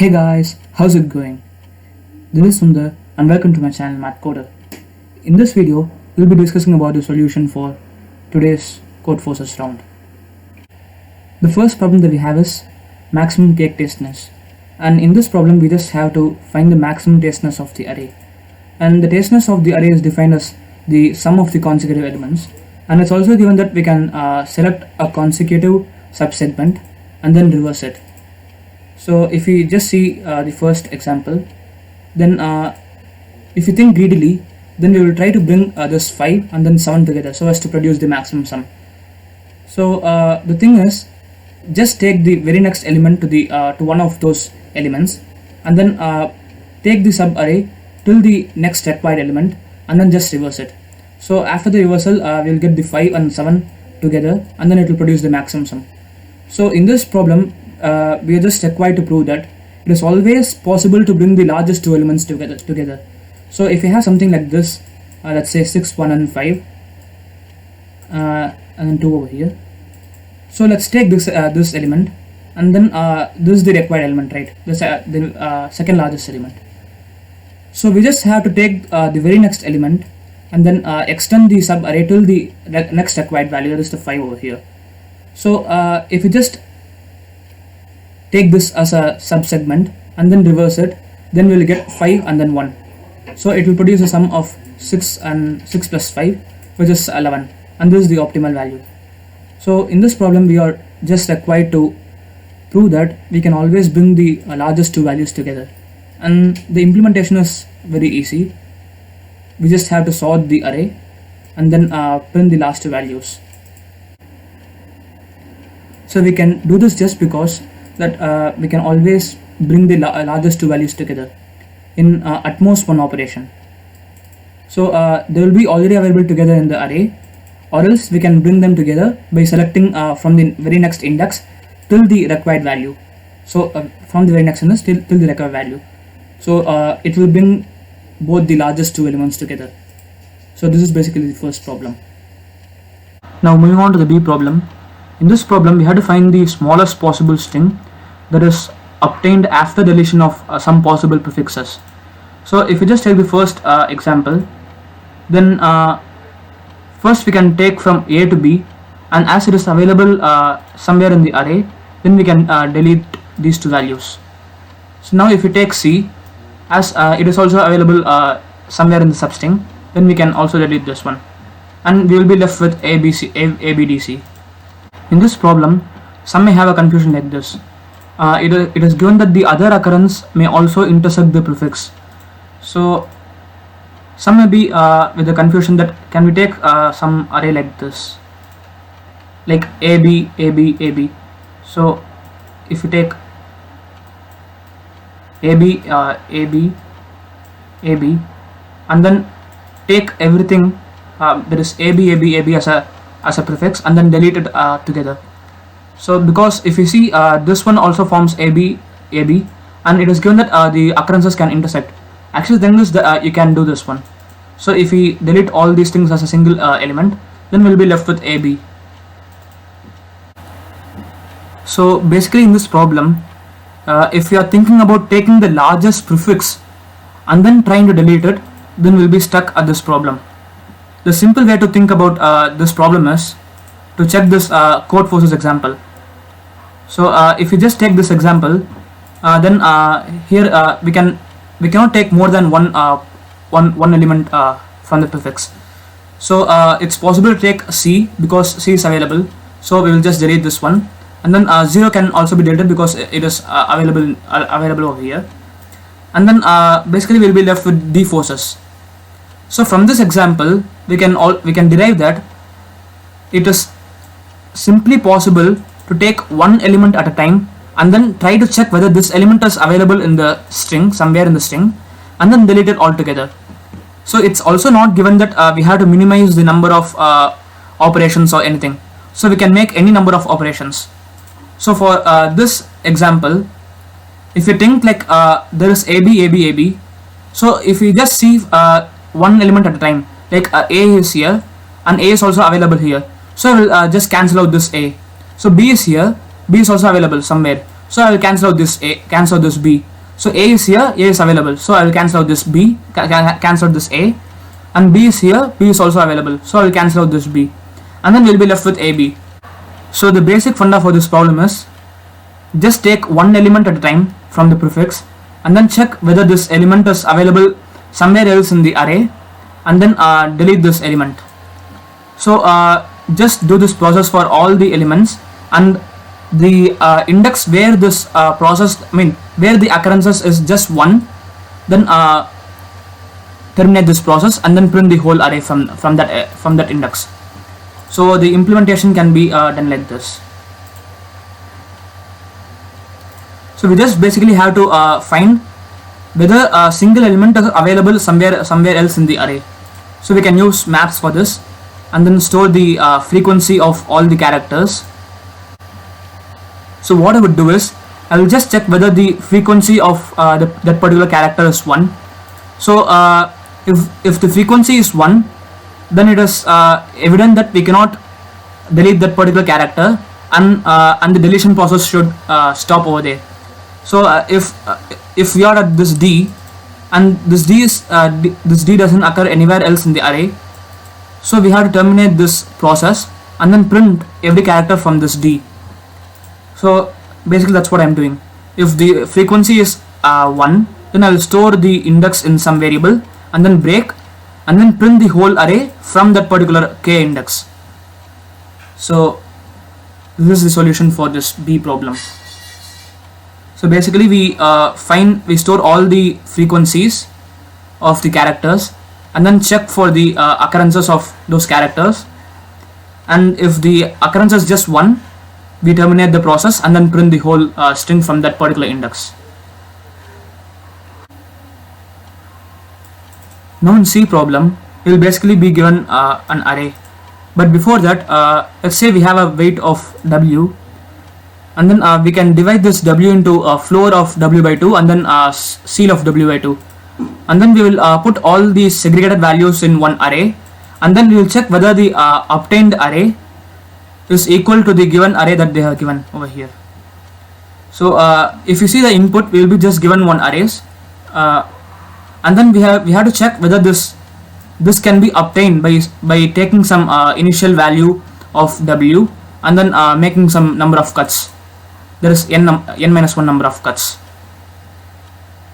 Hey guys, how's it going? This is Sundar and welcome to my channel Math Coder. In this video, we'll be discussing about the solution for today's Codeforces round. The first problem that we have is maximum cake tasteness. And in this problem, we just have to find the maximum tasteness of the array. And the tasteness of the array is defined as the sum of the consecutive elements. And it's also given that we can select a consecutive subsegment and then reverse it. So if we just see the first example, then if you think greedily, then we will try to bring this 5 and then 7 together so as to produce the maximum sum. So the thing is, just take the very next element to one of those elements and then take the subarray till the next required element and then just reverse it. So after the reversal, we will get the 5 and 7 together and then it will produce the maximum sum. So in this problem, we are just required to prove that it is always possible to bring the largest two elements together. So if we have something like this, let's say 6, 1 and 5 and then 2 over here. So let's take this this element and then this is the required element, right? This the second largest element. So we just have to take the very next element and then extend the subarray till the next required value, that is the 5 over here. So if we just take this as a subsegment and then reverse it, then we will get 5 and then 1. So it will produce a sum of 6 and 6 plus 5, which is 11, and this is the optimal value. So in this problem, we are just required to prove that we can always bring the largest two values together, and the implementation is very easy. We just have to sort the array and then print the last two values. So we can do this just because that we can always bring the largest two values together in at most one operation. So they will be already available together in the array, or else we can bring them together by selecting from the very next index till the required value. So from the very next index till the required value. So it will bring both the largest two elements together. So this is basically the first problem. Now moving on to the B problem. In this problem, we had to find the smallest possible string that is obtained after deletion of some possible prefixes. So if we just take the first example, then first we can take from A to B, and as it is available somewhere in the array, then we can delete these two values. So now if we take C, as it is also available somewhere in the substring, then we can also delete this one, and we will be left with ABDC. In this problem, some may have a confusion like this. It is given that the other occurrence may also intersect the prefix. So some may be with the confusion that can we take some array like this, like AB, AB, AB. So if you take AB, AB, AB, and then take everything that is AB, AB, AB as a prefix and then delete it together. So because if you see this one also forms AB, AB, and it is given that the occurrences can intersect. Actually the thing is that you can do this one. So if we delete all these things as a single element, then we'll be left with AB. So basically in this problem, if we are thinking about taking the largest prefix and then trying to delete it, then we'll be stuck at this problem. The simple way to think about this problem is to check this Codeforces example. So if you just take this example, then here we cannot take more than one element from the prefix. So it's possible to take C because C is available. So we will just delete this one, and then 0 can also be deleted because it is available over here. And then basically we'll be left with D forces. So from this example, we can derive that it is simply possible to take one element at a time and then try to check whether this element is available in the string, somewhere in the string, and then delete it altogether. So it's also not given that we have to minimize the number of operations or anything. So we can make any number of operations. So for this example, if you think like there is AB, AB, AB, so if we just see one element at a time, like A is here and A is also available here, so I will just cancel out this A. So B is here, B is also available somewhere, so I will cancel out this A, cancel out this B, So A is here, A is available, so I will cancel out this B, cancel out this A, and B is here, B is also available, so I will cancel out this B, and then we will be left with AB. So the basic funda for this problem is just take one element at a time from the prefix and then check whether this element is available somewhere else in the array, and then delete this element. So just do this process for all the elements, and the index where this where the occurrences is just 1, then terminate this process and then print the whole array from that index. So the implementation can be done like this. So we just basically have to find whether a single element is available somewhere else in the array. So we can use maps for this, and then store the frequency of all the characters. So what I would do is I will just check whether the frequency of that particular character is 1. So if the frequency is 1, then it is evident that we cannot delete that particular character, and the deletion process should stop over there. So if we are at this D, and this D doesn't occur anywhere else in the array, so we have to terminate this process and then print every character from this D. So basically that's what I'm doing. If the frequency is 1, then I will store the index in some variable and then break and then print the whole array from that particular k index. So this is the solution for this B problem. So basically we store all the frequencies of the characters and then check for the occurrences of those characters, and if the occurrence is just 1, we terminate the process and then print the whole string from that particular index. Now in C problem, we will basically be given an array, but before that, let's say we have a weight of W, and then we can divide this W into a floor of W by 2 and then seal of W by 2, and then we will put all these segregated values in one array, and then we will check whether the obtained array is equal to the given array that they have given over here. So if you see the input, we will be just given one arrays, and then we have to check whether this can be obtained by taking some initial value of W and then making some number of cuts. There is n minus 1 number of cuts.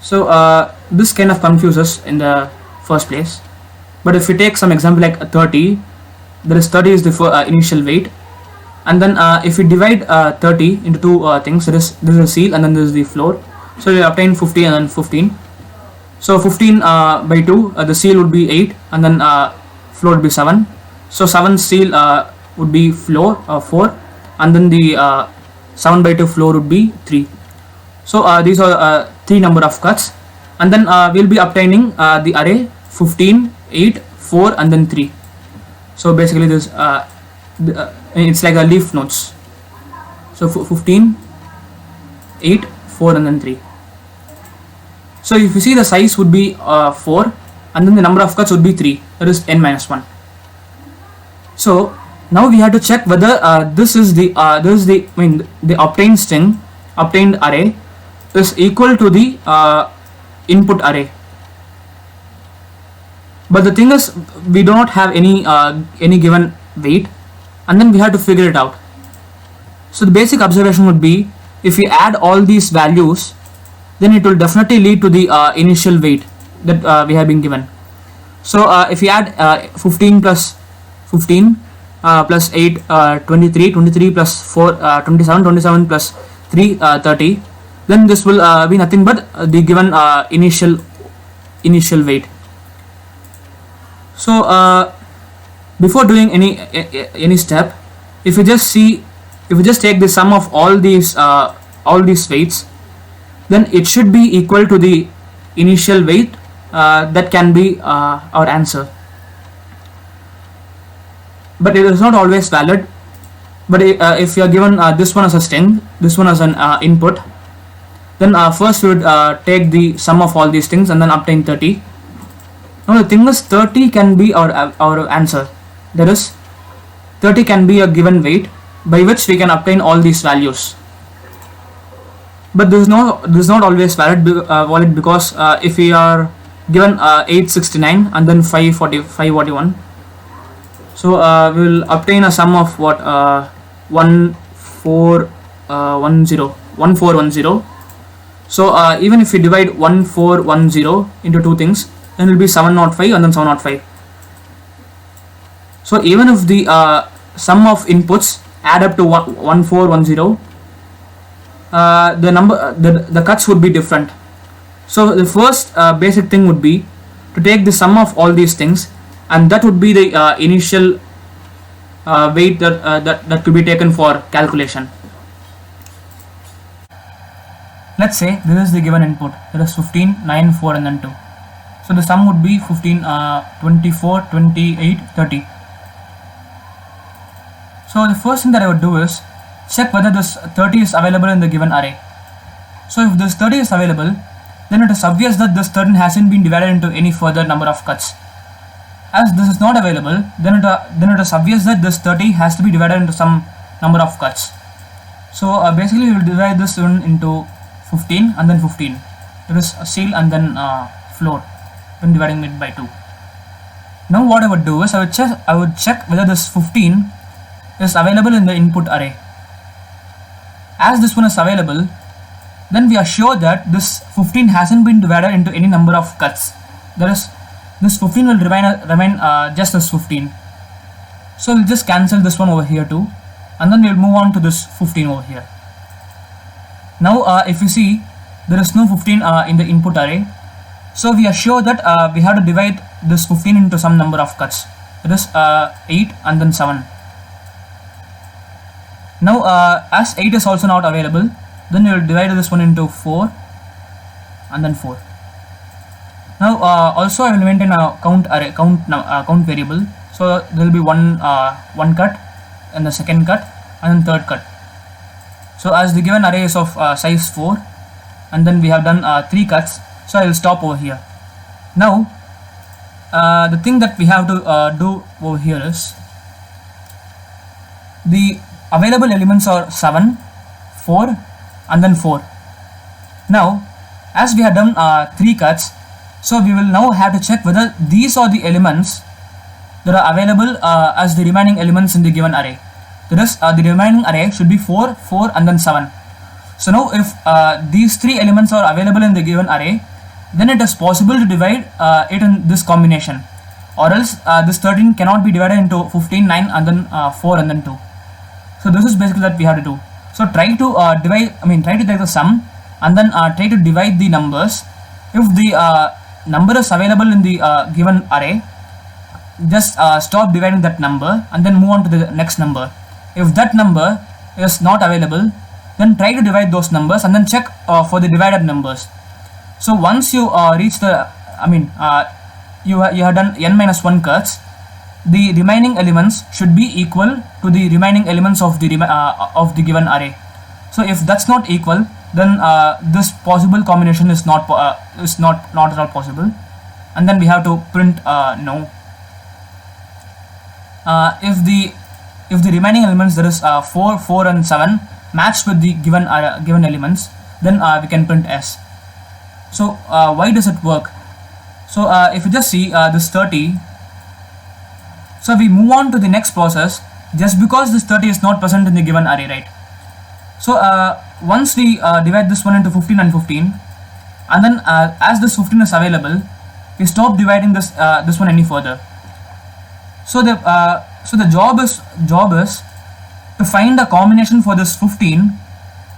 So this kind of confuses in the first place, but if we take some example like 30, there is 30 is the initial weight, and then if we divide 30 into two things, this is a seal and then this is the floor, so we obtain 50 and then 15. So 15 by 2, the seal would be 8 and then floor would be 7, so 7 seal would be floor 4, and then the 7 by 2 floor would be 3. So these are 3 number of cuts, and then we'll be obtaining the array 15, 8, 4 and then 3. So basically this it's like a leaf nodes. So 15, 8, 4 and then 3. So if you see, the size would be 4 and then the number of cuts would be 3, that is n minus 1. So now we have to check whether the obtained array is equal to the input array. But the thing is, we do not have any given weight, and then we have to figure it out. So the basic observation would be, if we add all these values, then it will definitely lead to the initial weight that we have been given. So if we add 15 plus 15 plus 8, 23, 23 plus 4, 27, 27 plus 3, 30, then this will be nothing but the given initial weight. So before doing any step, if you just take the sum of all these weights, then it should be equal to the initial weight. That can be our answer, but it is not always valid. But if you are given this one as a string, this one as an input, then first we would take the sum of all these things and then obtain 30. Now the thing is, 30 can be our answer. That is, 30 can be a given weight by which we can obtain all these values. But this is not always valid because if we are given 869 and then 541, so we will obtain a sum of what 1410. So even if we divide 1410 into two things, then it will be 705 and then 705. So even if the sum of inputs add up to 1410, the cuts would be different. So the first basic thing would be to take the sum of all these things, and that would be the initial weight that could be taken for calculation. Let's say this is the given input, that is 15, 9, 4 and then 2. So the sum would be 15, 24, 28, 30. So the first thing that I would do is check whether this 30 is available in the given array. So if this 30 is available, then it is obvious that this 13 hasn't been divided into any further number of cuts. As this is not available, then it is obvious that this 30 has to be divided into some number of cuts. So basically we will divide this one into 15 and then 15. There is a seal and then floor when dividing it by 2. Now what I would do is I would check whether this 15 is available in the input array. As this one is available, then we are sure that this 15 hasn't been divided into any number of cuts. That is, this 15 will remain just as 15. So we'll just cancel this one over here too, and then we'll move on to this 15 over here. Now if you see, there is no 15 in the input array, so we are sure that we have to divide this 15 into some number of cuts. That is 8 and then 7. Now as 8 is also not available, then we will divide this one into 4 and then 4. Now also I will maintain a count variable. So there will be one cut and the second cut and then third cut. So as the given array is of size 4 and then we have done 3 cuts, so I will stop over here. Now the thing that we have to do over here is, the available elements are 7, 4 and then 4. Now as we have done 3 cuts, so we will now have to check whether these are the elements that are available as the remaining elements in the given array. That is, the remaining array should be 4, 4 and then 7. So now if these 3 elements are available in the given array, then it is possible to divide it in this combination, or else this 13 cannot be divided into 15, 9 and then 4 and then 2. So this is basically that we have to do. So try to try to take the sum and then try to divide the numbers. If the number is available in the given array, just stop dividing that number and then move on to the next number. If that number is not available, then try to divide those numbers and then check for the divided numbers. So once you reach the, you have done n minus 1 cuts, the remaining elements should be equal to the remaining elements of the given array. So if that's not equal, then this possible combination is not at all possible, and then we have to print no. If the remaining elements, there is 4, 4 and 7 matched with the given elements, then we can print S. So why does it work? So if you just see this 30, so we move on to the next process just because this 30 is not present in the given array, right? So once we divide this one into 15 and 15, and then as this 15 is available, we stop dividing this one any further. So the job is to find a combination for this 15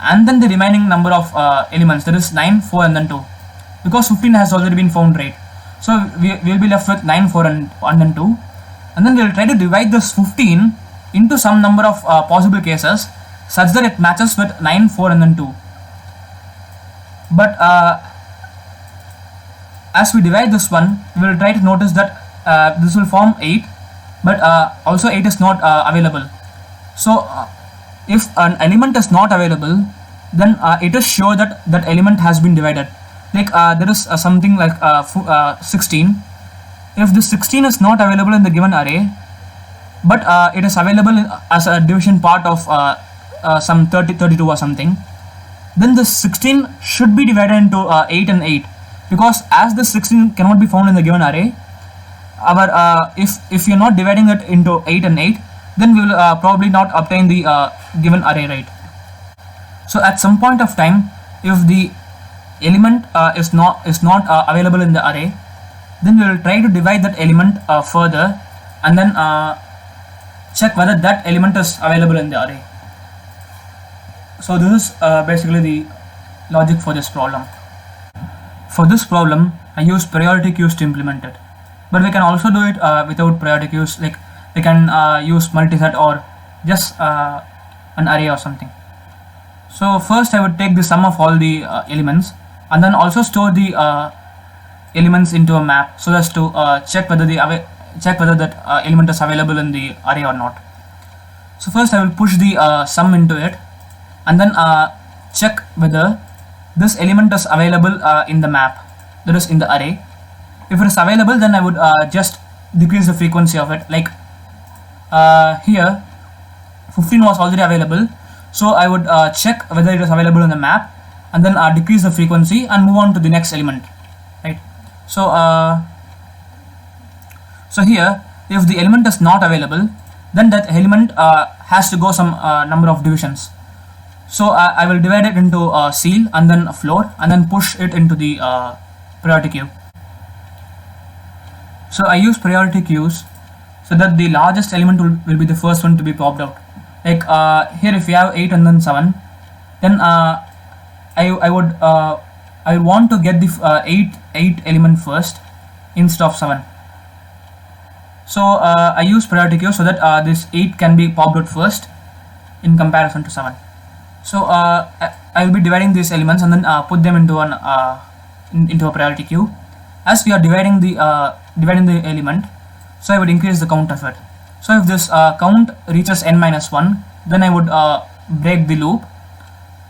and then the remaining number of elements, that is 9, 4 and then 2, because 15 has already been found, right? So we will be left with 9, 4 and then 2, and then we will try to divide this 15 into some number of possible cases such that it matches with 9, 4 and then 2. But as we divide this one, we will try to notice that this will form 8, but also 8 is not available. So if an element is not available, then it is sure that that element has been divided. Like there is something like 16. If this 16 is not available in the given array, but it is available as a division part of some 32 or something, then this 16 should be divided into 8 and 8, because as this 16 cannot be found in the given array, our if you're not dividing it into 8 and 8, then we will probably not obtain the given array, right? So at some point of time, if the element is not available in the array, then we will try to divide that element further, and then check whether that element is available in the array. So this is basically the logic for this problem. For this problem, I use priority queues to implement it, but we can also do it without priority queues. Like we can use multiset or just an array or something. So first I would take the sum of all the elements, and then also store the elements into a map so as to check whether that element is available in the array or not. So first I will push the sum into it, and then check whether this element is available in the map, that is in the array. If it is available, then I would just decrease the frequency of it. Like here 15 was already available, so I would check whether it is available in the map, and then decrease the frequency and move on to the next element, right? So so here, if the element is not available, then that element has to go some number of divisions. So I will divide it into ceil and then floor, and then push it into the priority queue. So I use priority queues so that the largest element will be the first one to be popped out. Like here, if you have 8 and then 7, then I would want to get the 8 element first instead of 7. So I use priority queue so that this 8 can be popped out first in comparison to 7. So I will be dividing these elements and then put them into into a priority queue. As we are dividing the element, so I would increase the count of it. So if this count reaches n-1, then I would break the loop,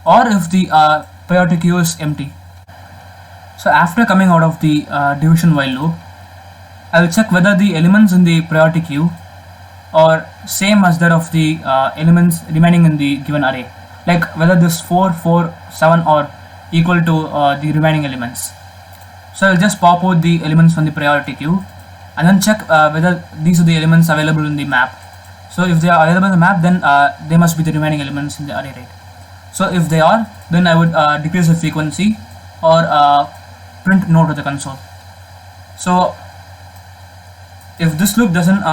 or if the priority queue is empty. So after coming out of the division while loop, I will check whether the elements in the priority queue are same as that of the elements remaining in the given array, like whether this 4, 4, 7 are equal to the remaining elements. So I will just pop out the elements from the priority queue and then check whether these are the elements available in the map. So if they are available in the map, then they must be the remaining elements in the array, right? So if they are, then I would decrease the frequency or print no to the console. So if this loop doesn't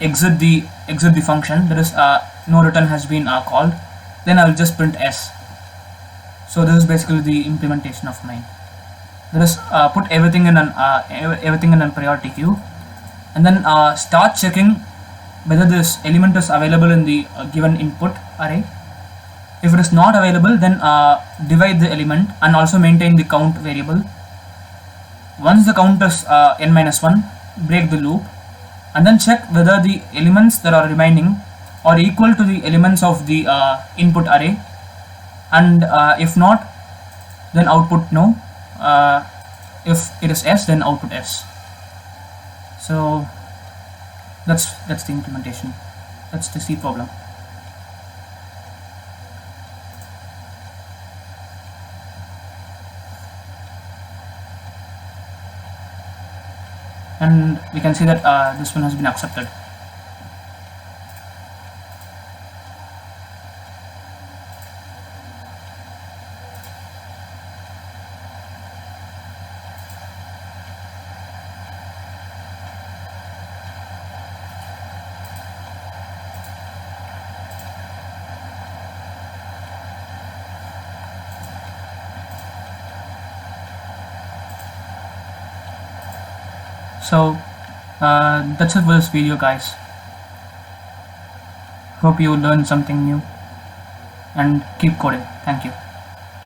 exit the function, that is no return has been called, then I will just print s. So this is basically the implementation of mine. That is put everything in a priority queue, and then start checking whether this element is available in the given input array. If it is not available, then divide the element and also maintain the count variable. Once the count is n-1, break the loop, and then check whether the elements that are remaining are equal to the elements of the input array, and if not, then output no. If it is s, then output s. So that's the implementation. That's the C problem. And we can see that this one has been accepted. So that's it for this video, guys. Hope you learned something new, and keep coding. Thank you.